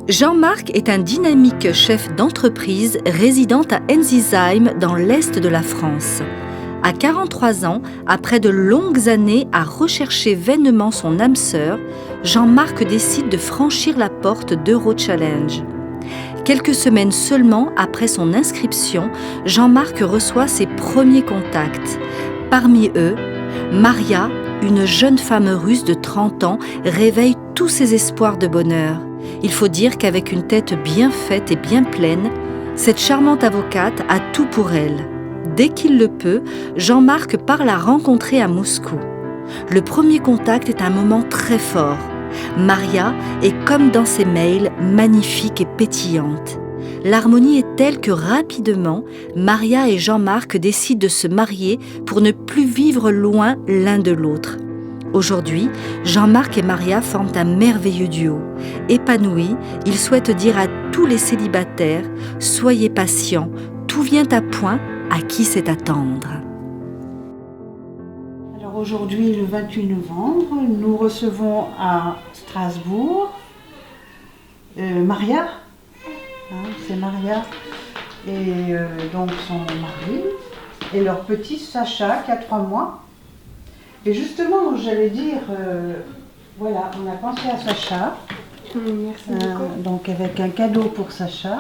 Jean-Marc est un dynamique chef d'entreprise résidant à Ensisheim dans l'est de la France. À 43 ans, après de longues années à rechercher vainement son âme sœur, Jean-Marc décide de franchir la porte d'Eurochallenge. Quelques semaines seulement après son inscription, Jean-Marc reçoit ses premiers contacts. Parmi eux, Maria, une jeune femme russe de 30 ans, réveille tous ses espoirs de bonheur. Il faut dire qu'avec une tête bien faite et bien pleine, cette charmante avocate a tout pour elle. Dès qu'il le peut, Jean-Marc part la rencontrer à Moscou. Le premier contact est un moment très fort. Maria est, comme dans ses mails, magnifique et pétillante. L'harmonie est telle que rapidement, Maria et Jean-Marc décident de se marier pour ne plus vivre loin l'un de l'autre. Aujourd'hui, Jean-Marc et Maria forment un merveilleux duo. Épanouis, ils souhaitent dire à tous les célibataires « Soyez patients, tout vient à point, à qui c'est attendre ». Alors aujourd'hui, le 28 novembre, nous recevons à Strasbourg Maria. C'est Maria et donc son mari et leur petit Sacha qui a 3 mois. Et justement, j'allais dire, voilà, on a pensé à Sacha, donc avec un cadeau pour Sacha.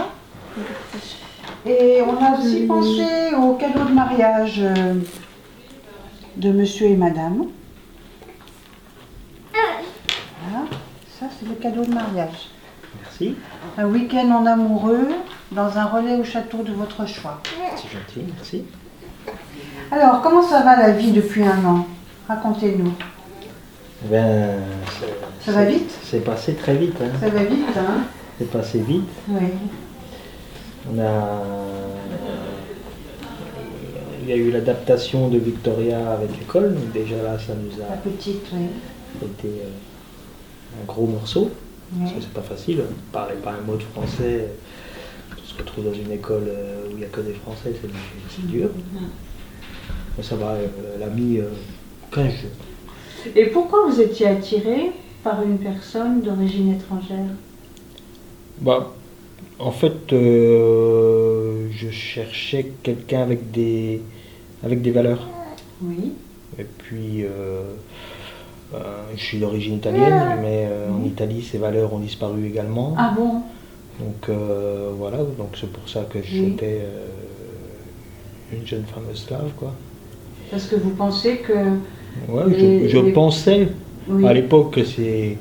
Et on a aussi pensé au cadeau de mariage de monsieur et madame. Voilà, ça c'est le cadeau de mariage. Merci. Un week-end en amoureux dans un relais au château de votre choix. C'est gentil, merci. Alors, comment ça va la vie depuis 1 an? Racontez-nous. Eh bien, Ça va vite? C'est passé très vite. Hein. Ça va vite, hein? C'est passé vite. Oui. Il y a eu l'adaptation de Victoria avec l'école, donc déjà là ça nous La a petite, oui. été un gros morceau, parce que Oui. c'est pas facile, parler pas un mot de français, se retrouve dans une école où il n'y a que des Français, c'est dur. Mais ça va, elle a mis 15 jours. Et pourquoi vous étiez attiré par une personne d'origine étrangère? Bah, en fait, je cherchais quelqu'un avec des valeurs. Oui. Et puis, je suis d'origine italienne, mais en Italie, ces valeurs ont disparu également. Ah bon? Donc voilà, donc c'est pour ça que j'étais une jeune femme slave, quoi. Parce que vous pensez que... Ouais, je pensais Oui. à l'époque que ces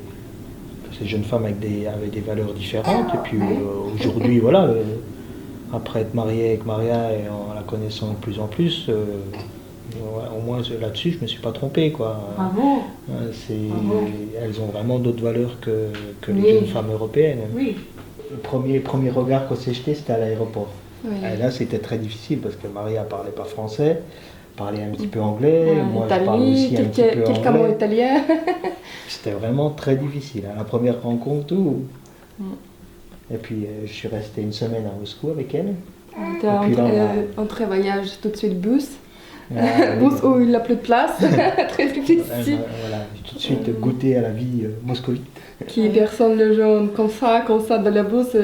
jeunes femmes avaient des valeurs différentes. Et puis aujourd'hui, voilà, après être marié avec Maria et en la connaissant de plus en plus, au moins là-dessus, je ne me suis pas trompé, quoi. Bravo. Elles ont vraiment d'autres valeurs que Oui. les jeunes femmes européennes. Oui. Le premier regard qu'on s'est jeté, c'était à l'aéroport. Oui. Et là, c'était très difficile parce que Maria ne parlait pas français, parlait un petit peu anglais, moi je parle aussi un petit peu quelques mots anglais. italiens. C'était vraiment très difficile. À la première rencontre, tout. Et puis je suis resté 1 semaine à Moscou avec elle. On travaillait tout de suite bus. Ah, Bus où il n'a plus de place. Très difficile. Voilà, j'ai tout de suite goûté à la vie moscovite. Qui personne le jaune comme ça dans la bourse,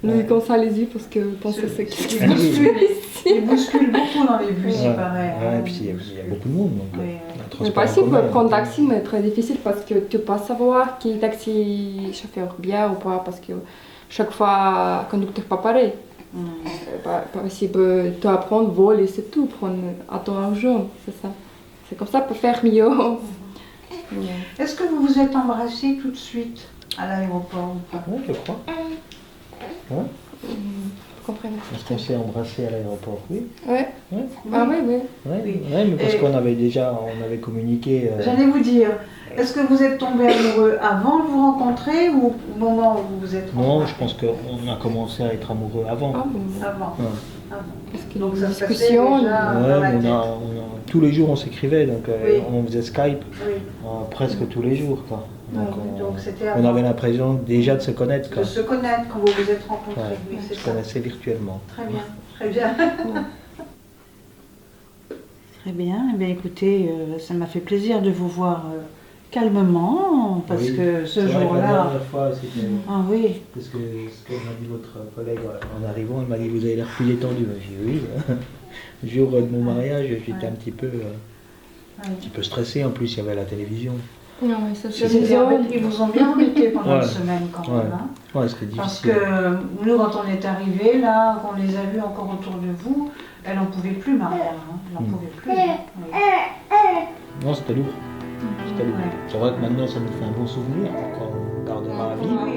lui comme ça les yeux parce que pense que c'est ce qui se passe ici. Ils bousculent beaucoup dans les bus, il paraît. Ouais, et puis il y a beaucoup de monde. Donc, Oui. un Mais transport pas en si pour commun, prendre taxi, mais très difficile parce que tu peux pas savoir qui est taxi chauffeur bien ou pas parce que chaque fois conducteur pas pareil. Pas possible de apprendre vol et c'est tout, prendre à ton argent, c'est ça. C'est comme ça pour faire mieux. Est-ce que vous vous êtes embrassés tout de suite à l'aéroport ou pas? Oui, je crois. Ouais. Vous comprenez? Est-ce qu'on s'est embrassé à l'aéroport? Oui. Ouais. Ouais. Ah oui, oui. Ouais, Oui. ouais, mais parce Et- qu'on avait communiqué. J'allais vous dire, est-ce que vous êtes tombé amoureux avant de vous rencontrer ou au moment où vous vous êtes Non, rencontrés? je pense qu'on a commencé à être amoureux avant. Ah bon. Avant. Ouais. Avant. Parce que Donc les ça se passait discussions, déjà Ouais, dans la mais tête. tous les jours on s'écrivait, donc Oui. on faisait Skype Oui. presque tous les jours, quoi. Donc, Donc c'était on avant avait l'impression déjà de se connaître, quoi. de se connaître quand vous vous êtes rencontrés. Ouais, Oui, c'est se ça. connaissait virtuellement. Très bien, très bien. Très bien. Eh bien, écoutez, ça m'a fait plaisir de vous voir calmement, parce Oui. que ce C'est vrai que la jour-là... dernière fois, c'était Ah oui, ce que m'a dit votre collègue en arrivant, il m'a dit vous avez l'air plus détendu. J'ai dit oui. Le jour de mon mariage, j'étais un petit peu stressé. En plus, il y avait la télévision. Non, mais ça ils vous ont bien embêté pendant Ouais. une semaine quand même. Hein. Ouais, c'était Parce difficile. que nous, quand on est arrivés, là, qu'on les a vus encore autour de vous, elle n'en pouvait plus, Maria. Hein. Elle n'en pouvait plus. Oui. Non, c'était lourd. C'était lourd. Ouais. C'est vrai que maintenant, ça nous fait un bon souvenir, qu'on gardera à vie. Oui.